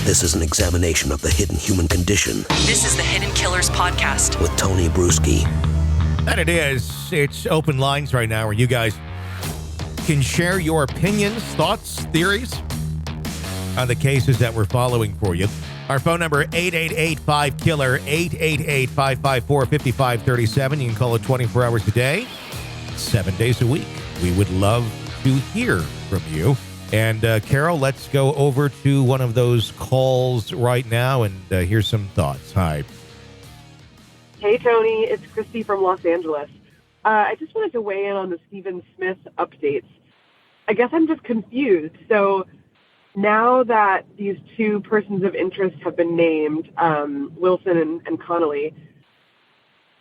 This is an examination of the hidden human condition. This is the Hidden Killers Podcast with Tony Bruschi. And it is. It's open lines right now where you guys can share your opinions, thoughts, theories on the cases that we're following for you. Our phone number, 888-5-KILLER, 888-554-5537. You can call it 24 hours a day, 7 days a week. We would love to hear from you. And Carol, let's go over to one of those calls right now and hear some thoughts. Hi. Hey, Tony. It's Christy from Los Angeles. I just wanted to weigh in on the Stephen Smith updates. I guess I'm just confused. So now that these two persons of interest have been named, Wilson and Connolly,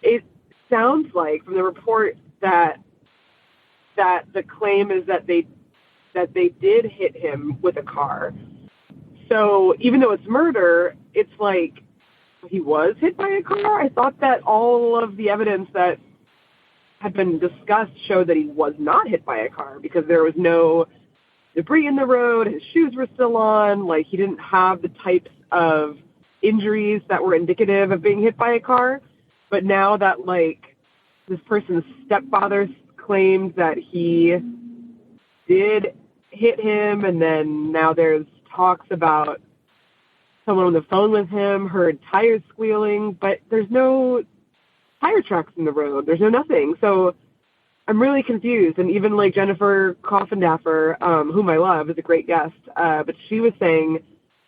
it sounds like from the report that the claim is that they did hit him with a car. So even though it's murder, it's like he was hit by a car. I thought that all of the evidence that had been discussed showed that he was not hit by a car because there was no debris in the road. His shoes were still on. Like, he didn't have the types of injuries that were indicative of being hit by a car. But now that, like, this person's stepfather claimed that he did hit him, and then now there's talks about someone on the phone with him heard tires squealing, but there's no tire tracks in the road. There's no nothing. So I'm really confused. And even like Jennifer Coffindaffer, whom I love, is a great guest, but she was saying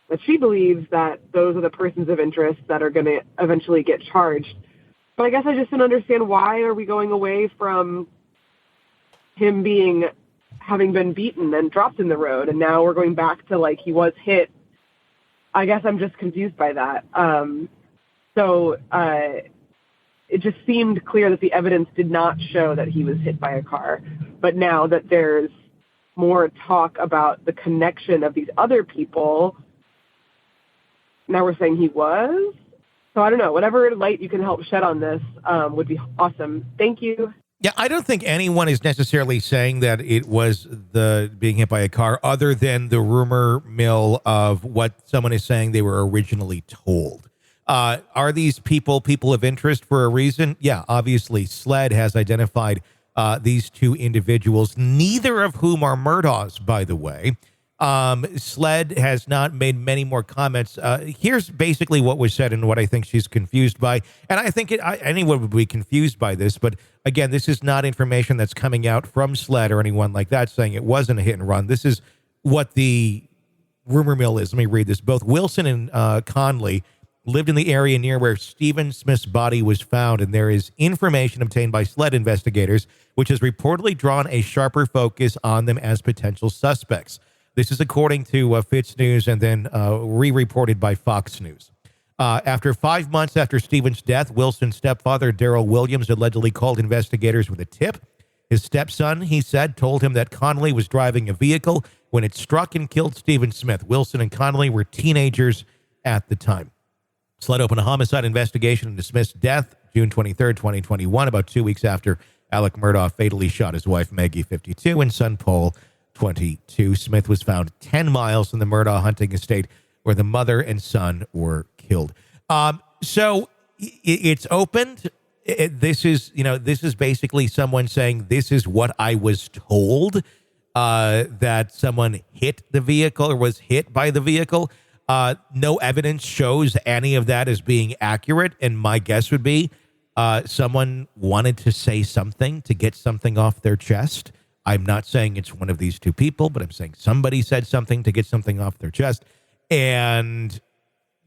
that she believes that those are the persons of interest that are going to eventually get charged. But I guess I just don't understand, why are we going away from him having been beaten and dropped in the road, and now we're going back to like he was hit. I guess I'm just confused by that. It just seemed clear that the evidence did not show that he was hit by a car. But now that there's more talk about the connection of these other people, now we're saying he was. So I don't know. Whatever light you can help shed on this would be awesome. Thank you. Yeah, I don't think anyone is necessarily saying that it was the being hit by a car, other than the rumor mill of what someone is saying they were originally told. Are these people of interest for a reason? Yeah, obviously, SLED has identified these two individuals, neither of whom are Murdaughs, by the way. SLED has not made many more comments. Here's basically what was said and what I think she's confused by. And I think anyone would be confused by this. But again, this is not information that's coming out from SLED or anyone like that saying it wasn't a hit and run. This is what the rumor mill is. Let me read this. Both Wilson and Conley lived in the area near where Stephen Smith's body was found, and there is information obtained by SLED investigators which has reportedly drawn a sharper focus on them as potential suspects. This is according to Fitz News and then re-reported by Fox News. After 5 months after Stephen's death, Wilson's stepfather, Darrell Williams, allegedly called investigators with a tip. His stepson, he said, told him that Connolly was driving a vehicle when it struck and killed Stephen Smith. Wilson and Connolly were teenagers at the time. SLED opened a homicide investigation into Smith's death June 23rd, 2021, about 2 weeks after Alec Murdaugh fatally shot his wife, Maggie, 52, and son, Paul, 22. Smith was found 10 miles from the Murdaugh hunting estate where the mother and son were killed. So it's opened. This is basically someone saying, this is what I was told, that someone hit the vehicle or was hit by the vehicle. No evidence shows any of that as being accurate. And my guess would be someone wanted to say something to get something off their chest. I'm not saying it's one of these two people, but I'm saying somebody said something to get something off their chest. And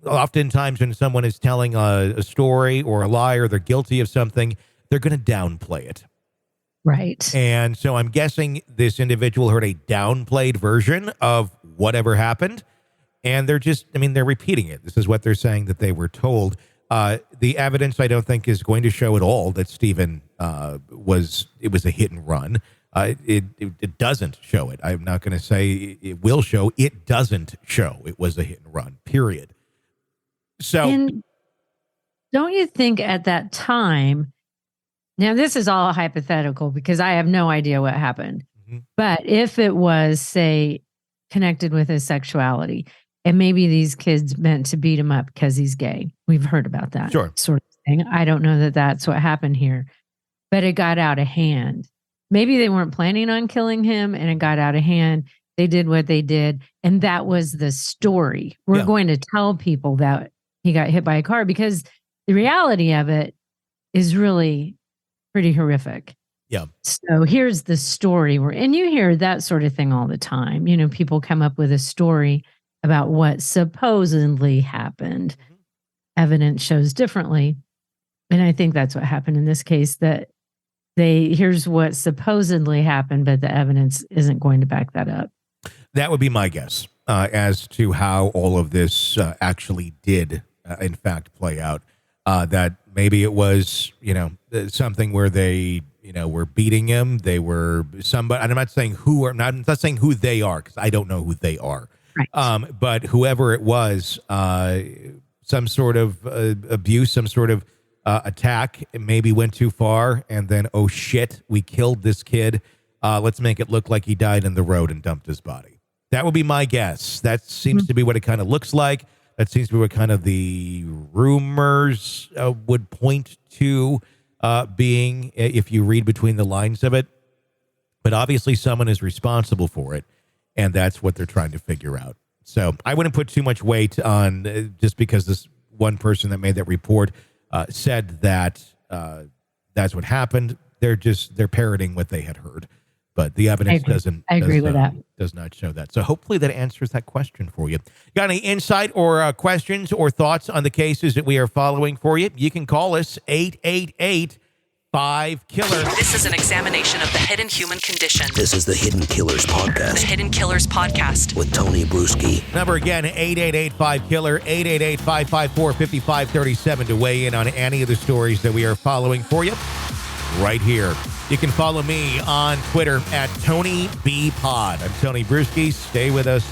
oftentimes when someone is telling a story or a lie or they're guilty of something, they're going to downplay it. Right. And so I'm guessing this individual heard a downplayed version of whatever happened. And they're repeating it. This is what they're saying that they were told. The evidence, I don't think, is going to show at all that Stephen was a hit and run. It doesn't show it. I'm not going to say it will show. It doesn't show it was a hit and run, period. So, and don't you think at that time, now this is all hypothetical because I have no idea what happened, but if it was, say, connected with his sexuality And maybe these kids meant to beat him up because he's gay. We've heard about that Sure. sort of thing. I don't know that that's what happened here, but it got out of hand. Maybe they weren't planning on killing him and it got out of hand. They did what they did. And that was the story. We're going to tell people that he got hit by a car because the reality of it is really pretty horrific. Yeah. So here's the story. And you hear that sort of thing all the time. You know, people come up with a story about what supposedly happened. Mm-hmm. Evidence shows differently. And I think that's what happened in this case, that here's what supposedly happened, but the evidence isn't going to back that up. That would be my guess as to how all of this actually did, in fact, play out. That maybe it was, something where they, were beating him. They were somebody, and I'm not saying who, I'm not saying who they are, because I don't know who they are. Right. But whoever it was, some sort of abuse, some sort of attack, maybe went too far, and then, oh shit, we killed this kid. Let's make it look like he died in the road and dumped his body. That would be my guess. That seems to be what it kind of looks like. That seems to be what kind of the rumors would point to being, if you read between the lines of it. But obviously someone is responsible for it, and that's what they're trying to figure out. So I wouldn't put too much weight on just because this one person that made that report said that that's what happened. They're parroting what they had heard. But the evidence does not show that. So hopefully that answers that question for you. Got any insight or questions or thoughts on the cases that we are following for you? You can call us 888-5-KILLER. This is an examination of the hidden human condition. This is the Hidden Killers Podcast. The Hidden Killers Podcast. With Tony Bruschi. Number again, 888-5-KILLER, 888-554-5537 to weigh in on any of the stories that we are following for you right here. You can follow me on Twitter at TonyBPod. I'm Tony Bruschi. Stay with us.